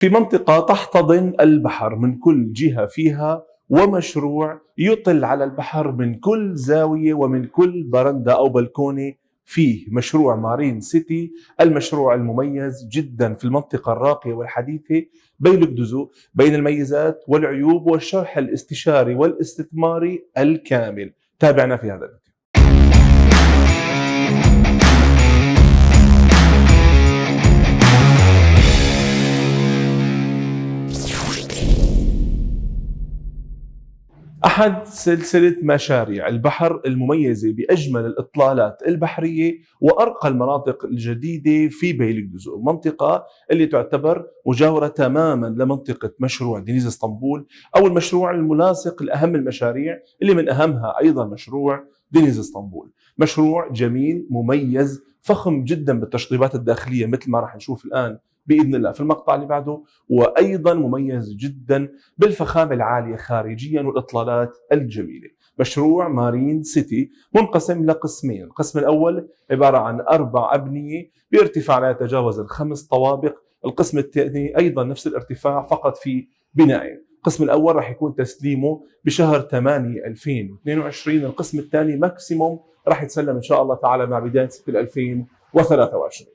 في منطقة تحتضن البحر من كل جهة فيها، ومشروع يطل على البحر من كل زاوية ومن كل برندة أو بلكونة فيه. مشروع مارين سيتي، المشروع المميز جدا في المنطقة الراقية والحديثة بيلقدزو، بين الميزات والعيوب والشرح الاستشاري والاستثماري الكامل. تابعنا في هذا الفيديو. أحد سلسلة مشاريع البحر المميزة بأجمل الإطلالات البحرية وأرقى المناطق الجديدة في بيلقدزو، المنطقة اللي تعتبر مجاورة تماما لمنطقة مشروع دينيز اسطنبول، أو المشروع الملاصق لأهم المشاريع اللي من أهمها أيضا مشروع دينيز اسطنبول. مشروع جميل مميز فخم جدا بالتشطيبات الداخلية مثل ما راح نشوف الآن بإذن الله في المقطع اللي بعده، وأيضا مميز جدا بالفخامة العالية خارجيا والإطلالات الجميلة. مشروع مارين سيتي منقسم لقسمين، القسم الأول عبارة عن 4 أبنية بارتفاع لا يتجاوز ال5 طوابق، القسم الثاني أيضا نفس الارتفاع فقط في بنائين. القسم الأول راح يكون تسليمه بشهر 8 2022، القسم الثاني ماكسيموم راح يتسلم إن شاء الله تعالى مع بداية 6 2023.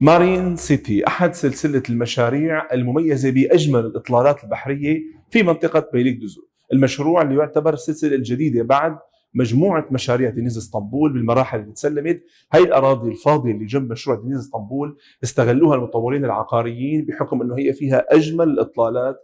مارين سيتي أحد سلسلة المشاريع المميزة بأجمل الإطلالات البحرية في منطقة بيلقدزو، المشروع اللي يعتبر السلسلة الجديدة بعد مجموعة مشاريع دينيز اسطنبول بالمراحل اللي تسلمت. هاي الأراضي الفاضية اللي جنب مشروع دينيز اسطنبول استغلوها المطورين العقاريين بحكم أنه هي فيها أجمل الإطلالات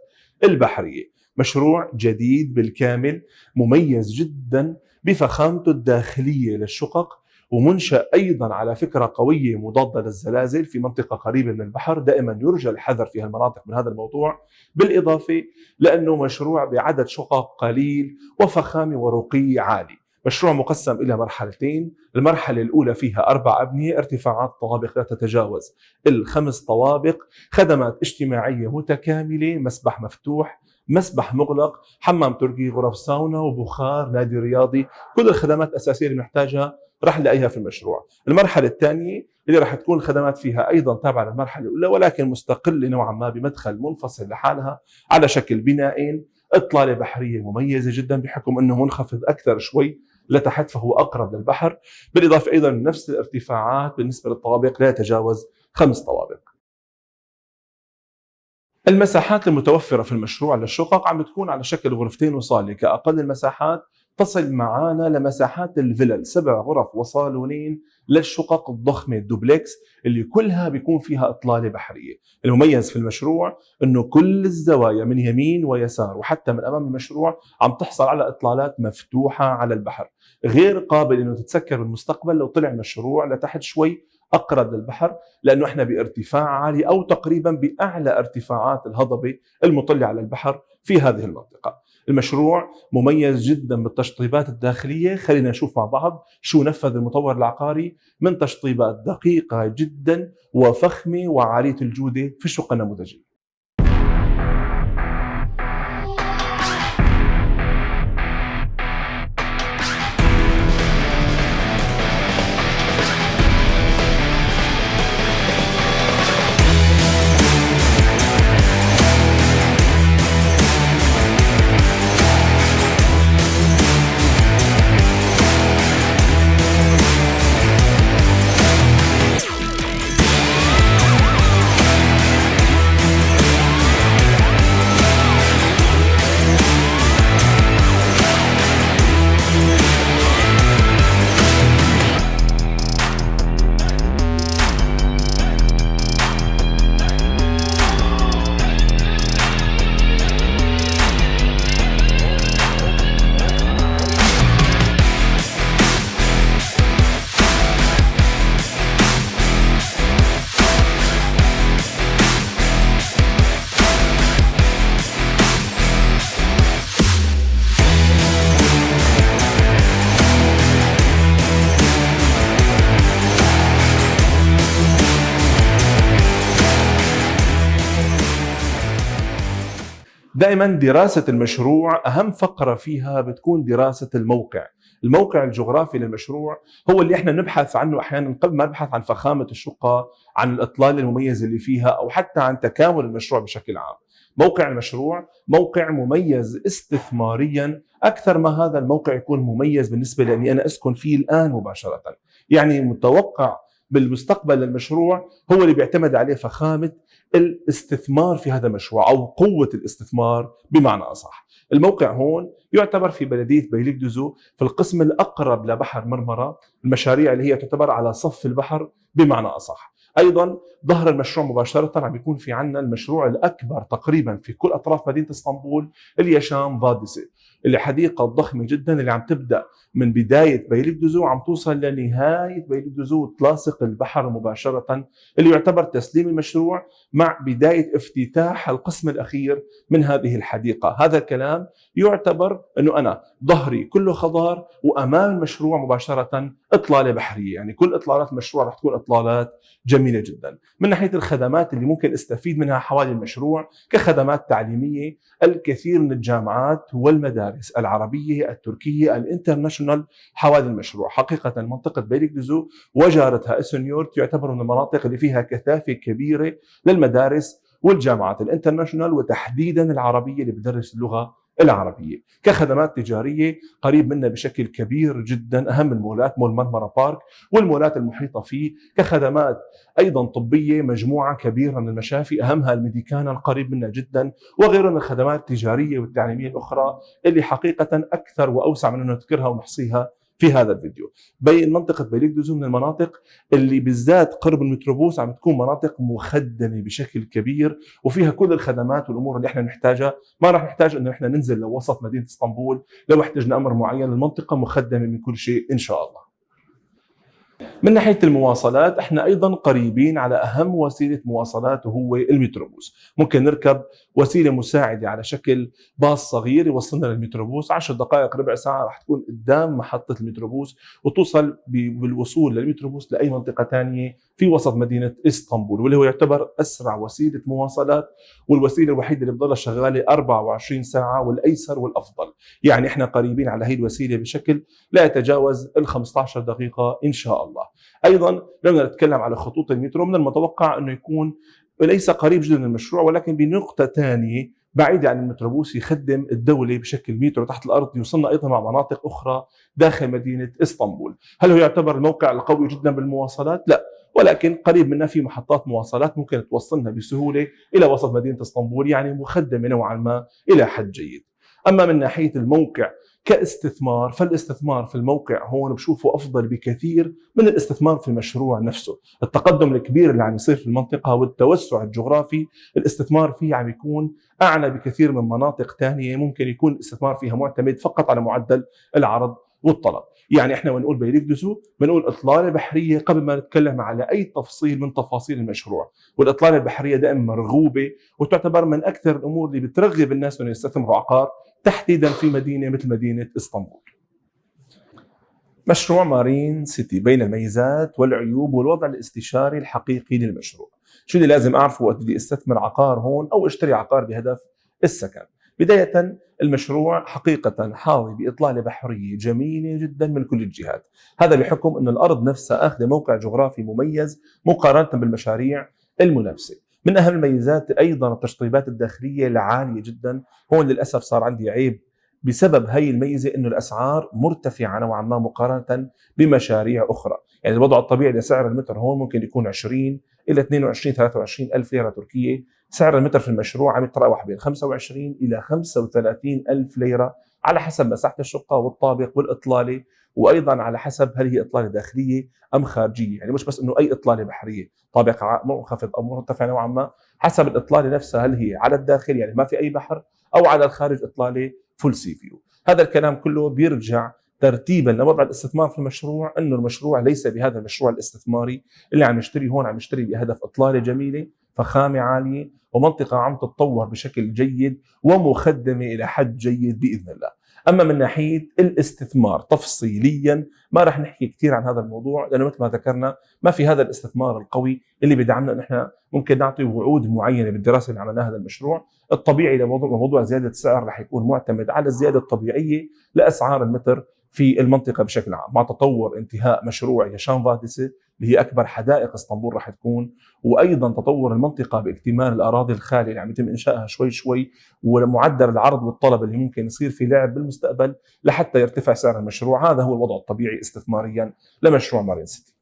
البحرية. مشروع جديد بالكامل مميز جدا بفخامته الداخلية للشقق، ومنشأ أيضا على فكرة قوية مضادة للزلازل في منطقة قريبة من البحر. دائما يرجى الحذر في هالمناطق من هذا الموضوع، بالإضافة لأنه مشروع بعدد شقق قليل وفخامة ورقي عالي. مشروع مقسم إلى مرحلتين، المرحلة الأولى فيها 4 أبنية، ارتفاعات طوابق لا تتجاوز ال5 طوابق، خدمات اجتماعية متكاملة، مسبح مفتوح، مسبح مغلق، حمام تركي، غرف ساونا وبخار، نادي رياضي، كل الخدمات الأساسية اللي نحتاجها راح نلاقيها في المشروع. المرحلة الثانية اللي راح تكون الخدمات فيها أيضا تابعة للمرحلة الأولى ولكن مستقلة نوعا ما بمدخل منفصل لحالها على شكل بنائين، إطلالة بحرية مميزة جدا بحكم أنه منخفض أكثر شوي لتحت فهو أقرب للبحر، بالإضافة أيضا نفس الارتفاعات بالنسبة للطوابق لا يتجاوز 5 طوابق. المساحات المتوفرة في المشروع للشقق عم بتكون على شكل غرفتين وصالة، كأقل المساحات تصل معانا لمساحات الفلل 7 غرف وصالونين للشقق الضخمة الدوبلكس اللي كلها بيكون فيها إطلالة بحرية. المميز في المشروع انه كل الزوايا من يمين ويسار وحتى من امام المشروع عم تحصل على إطلالات مفتوحة على البحر، غير قابل انه تتسكر بالمستقبل لو طلع المشروع لتحت شوي اقرب للبحر، لانه احنا بارتفاع عالي او تقريبا باعلى ارتفاعات الهضبة المطلة على البحر في هذه المنطقة. المشروع مميز جدا بالتشطيبات الداخلية، خلينا نشوف مع بعض شو نفذ المطور العقاري من تشطيبات دقيقة جدا وفخمة وعالية الجودة في الشقة النموذجية. دائما دراسة المشروع أهم فقرة فيها بتكون دراسة الموقع، الموقع الجغرافي للمشروع هو اللي احنا نبحث عنه احيانا قبل ما نبحث عن فخامه الشقه، عن الاطلاله المميزه اللي فيها، او حتى عن تكامل المشروع بشكل عام. موقع المشروع موقع مميز استثماريا اكثر ما هذا الموقع يكون مميز بالنسبه لاني انا اسكن فيه الان مباشره. يعني متوقع بالمستقبل للمشروع هو اللي بيعتمد عليه فخامه الاستثمار في هذا المشروع او قوه الاستثمار بمعنى اصح. الموقع هون يعتبر في بلديه بيليك دوزو في القسم الاقرب لبحر مرمره، المشاريع اللي هي تعتبر على صف البحر بمعنى اصح. ايضا ظهر المشروع مباشره عم بيكون في عندنا المشروع الاكبر تقريبا في كل اطراف مدينه اسطنبول اللي هي شام فاديسي، اللي حديقه ضخمه جدا اللي عم تبدا من بدايه بيليك دوزو عم توصل لنهايه بيليك دوزو وتلاصق البحر مباشره، اللي يعتبر تسليم المشروع مع بدايه افتتاح القسم الاخير من هذه الحديقه. هذا الكلام يعتبر انه انا ظهري كله خضار وامام المشروع مباشره اطلاله بحريه، يعني كل اطلالات المشروع رح تكون اطلالات جميله جدا. من ناحيه الخدمات اللي ممكن استفيد منها حوالي المشروع كخدمات تعليميه، الكثير من الجامعات والمدارس العربيه التركيه الانترناشونال حوالي المشروع. حقيقه منطقه بيليك دوزو وجارتها اسنيورت يعتبر من المناطق اللي فيها كثافه كبيره للمدارس والجامعات الانترناشونال وتحديدا العربيه اللي بتدرس اللغه العربيه. كخدمات تجاريه قريب منا بشكل كبير جدا اهم المولات، مول مرمرة بارك والمولات المحيطه فيه. كخدمات ايضا طبيه مجموعه كبيره من المشافي اهمها الميديكانا القريب منا جدا، وغيرها من الخدمات التجاريه والتعليميه الاخرى اللي حقيقه اكثر واوسع من انه نذكرها ونحصيها في هذا الفيديو. منطقه بيليك دوزو من المناطق اللي بالذات قرب المتروبوس عم تكون مناطق مخدمه بشكل كبير وفيها كل الخدمات والامور اللي احنا نحتاجها. ما راح نحتاج انه احنا ننزل لوسط مدينه اسطنبول لو احتجنا امر معين، المنطقه مخدمه من كل شيء ان شاء الله. من ناحيه المواصلات احنا ايضا قريبين على اهم وسيله مواصلات وهو المتروبوس. ممكن نركب وسيله مساعده على شكل باص صغير يوصلنا للمتروبوس، 10 دقائق ربع ساعه راح تكون قدام محطه المتروبوس وتوصل بالوصول للمتروبوس لاي منطقه ثانيه في وسط مدينه اسطنبول، واللي هو يعتبر اسرع وسيله مواصلات والوسيله الوحيده اللي بتضلها شغاله 24 ساعه والايسر والافضل. يعني احنا قريبين على هي الوسيله بشكل لا يتجاوز ال 15 دقيقه ان شاء الله. ايضا لما نتكلم على خطوط المترو من المتوقع انه يكون ليس قريب جدا من المشروع ولكن بنقطه ثانيه بعيده عن المتروبوس يخدم الدوله بشكل مترو تحت الارض يوصلنا ايضا مع مناطق اخرى داخل مدينه اسطنبول. هل هو يعتبر الموقع القوي جدا بالمواصلات؟ لا، ولكن قريب منا في محطات مواصلات ممكن توصلنا بسهوله الى وسط مدينه اسطنبول، يعني مخدمه نوعا ما الى حد جيد. اما من ناحيه الموقع كاستثمار، فالاستثمار في الموقع هون بشوفه افضل بكثير من الاستثمار في المشروع نفسه. التقدم الكبير اللي عم يصير في المنطقه والتوسع الجغرافي الاستثمار فيه عم يكون اعلى بكثير من مناطق ثانيه ممكن يكون الاستثمار فيها معتمد فقط على معدل العرض والطلب. يعني احنا بنقول بيليك دوزو بنقول اطلاله بحريه قبل ما نتكلم على اي تفصيل من تفاصيل المشروع، والاطلاله البحريه دائما مرغوبه وتعتبر من اكثر الامور اللي بترغب الناس انه يستثمروا عقار تحديدا في مدينه مثل مدينه اسطنبول. مشروع مارين سيتي بين الميزات والعيوب والوضع الاستشاري الحقيقي للمشروع. شو اللي لازم اعرفه وقت بدي استثمر عقار هون او اشتري عقار بهدف السكن؟ بدايه المشروع حقيقه حاوي باطلاله بحريه جميله جدا من كل الجهات، هذا بحكم ان الارض نفسها اخذه موقع جغرافي مميز مقارنه بالمشاريع المنافسه. من اهم الميزات ايضا التشطيبات الداخليه العاليه جدا. هون للاسف صار عندي عيب بسبب هي الميزه انه الاسعار مرتفعه نوعا ما مقارنه بمشاريع اخرى. يعني الوضع الطبيعي لسعر المتر هون ممكن يكون 20 الى 22 23 الف ليره تركيه، سعر المتر في المشروع عم يتراوح بين 25 الى 35 الف ليره على حسب مساحه الشقه والطابق والاطلاله، وايضا على حسب هل هي اطلاله داخليه ام خارجيه. يعني مش بس انه اي اطلاله بحريه طابق منخفض او مرتفع نوعا ما، حسب الاطلاله نفسها هل هي على الداخل يعني ما في اي بحر او على الخارج اطلاله فول سي فيو. هذا الكلام كله بيرجع ترتيبا لوضع الاستثمار في المشروع، انه المشروع ليس بهذا المشروع الاستثماري اللي عم يشتري هون، عم يشتري بهدف اطلاله جميله فخامه عاليه ومنطقه عم تتطور بشكل جيد ومخدمه الى حد جيد باذن الله. اما من ناحيه الاستثمار تفصيليا ما راح نحكي كثير عن هذا الموضوع لانه مثل ما ذكرنا ما في هذا الاستثمار القوي اللي بدعمنا ان احنا ممكن نعطي وعود معينه بالدراسه اللي عملناها هذا المشروع. الطبيعي لموضوع زياده السعر راح يكون معتمد على الزياده الطبيعيه لاسعار المتر في المنطقة بشكل عام، مع تطور انتهاء مشروع ياشان فاديسة اللي هي أكبر حدائق اسطنبول راح تكون، وأيضا تطور المنطقة باكتمال الأراضي الخالية اللي عم يتم إنشائها شوي شوي، ومعدل العرض والطلب اللي ممكن يصير في لعب بالمستقبل لحتى يرتفع سعر المشروع. هذا هو الوضع الطبيعي استثماريا لمشروع مارين سيتي.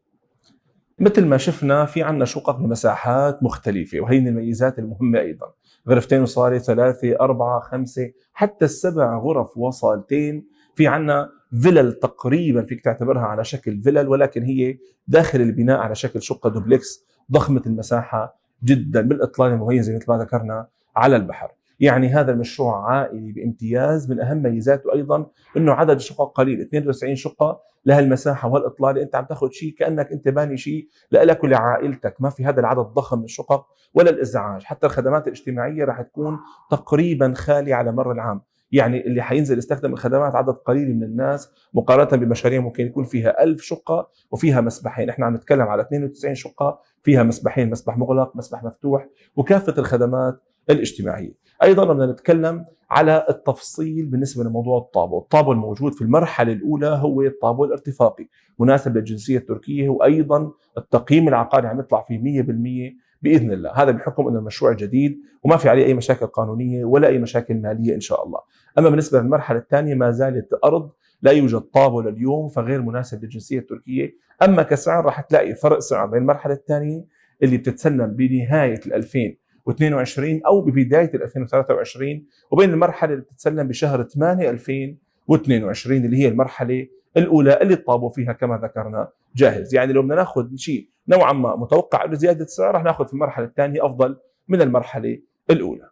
مثل ما شفنا في عنا شقق بمساحات مختلفة، وهي من الميزات المهمة أيضا، غرفتين وصالة، 3 4 5 حتى السبع غرف وصالتين. في عنا فيلل تقريبا فيك تعتبرها على شكل فيلل، ولكن هي داخل البناء على شكل شقة دوبلكس ضخمة المساحة جدا بالإطلالة المميزة مثل ما ذكرنا على البحر. يعني هذا المشروع عائلي بامتياز. من أهم ميزاته أيضا أنه عدد الشقق قليل، 92 شقة لها المساحة والإطلالة. أنت عم تاخذ شيء كأنك أنت باني شيء لك ولعائلتك، ما في هذا العدد الضخم من الشقق ولا الإزعاج. حتى الخدمات الاجتماعية راح تكون تقريبا خالية على مر العام، يعني اللي حينزل يستخدم الخدمات عدد قليل من الناس مقارنة بمشاريع ممكن يكون فيها 1000 شقة وفيها مسبحين. احنا عم نتكلم على 92 شقة فيها مسبحين، مسبح مغلق، مسبح مفتوح، وكافة الخدمات الاجتماعية. أيضا بدنا نتكلم على التفصيل بالنسبة لموضوع الطابو. الطابو الموجود في المرحلة الأولى هو الطابو الارتفاقي مناسب للجنسية التركية، وأيضا التقييم العقاري عم يطلع فيه 100% بإذن الله. هذا بحكم أنه المشروع جديد وما في عليه أي مشاكل قانونية ولا أي مشاكل مالية إن شاء الله. أما بالنسبة للمرحلة الثانية ما زالت أرض، لا يوجد طابو لليوم، فغير مناسب للجنسية التركية. أما كسعر راح تلاقي فرق سعر بين المرحلة الثانية اللي بتتسلم بنهاية 2022 أو ببداية 2023 وبين المرحلة اللي بتتسلم بشهر 8 2022 اللي هي المرحلة الأولى اللي الطابو فيها كما ذكرنا جاهز. يعني لو بدنا ناخذ شيء نوعا ما متوقع له زيادة السعر رح ناخذ في المرحلة الثانية أفضل من المرحلة الأولى.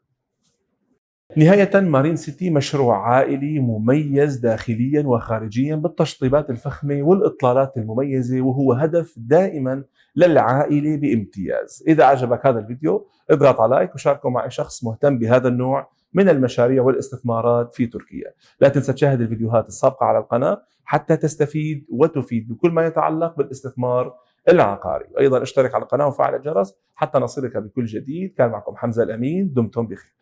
نهاية، مارين سيتي مشروع عائلي مميز داخليا وخارجيا بالتشطيبات الفخمة والإطلالات المميزة، وهو هدف دائما للعائلة بامتياز. إذا عجبك هذا الفيديو اضغط على لايك وشاركه مع شخص مهتم بهذا النوع من المشاريع والاستثمارات في تركيا. لا تنسى تشاهد الفيديوهات السابقة على القناة حتى تستفيد وتفيد بكل ما يتعلق بالاستثمار العقاري. أيضا اشترك على القناة وفعل الجرس حتى نصلك بكل جديد. كان معكم حمزة الأمين، دمتم بخير.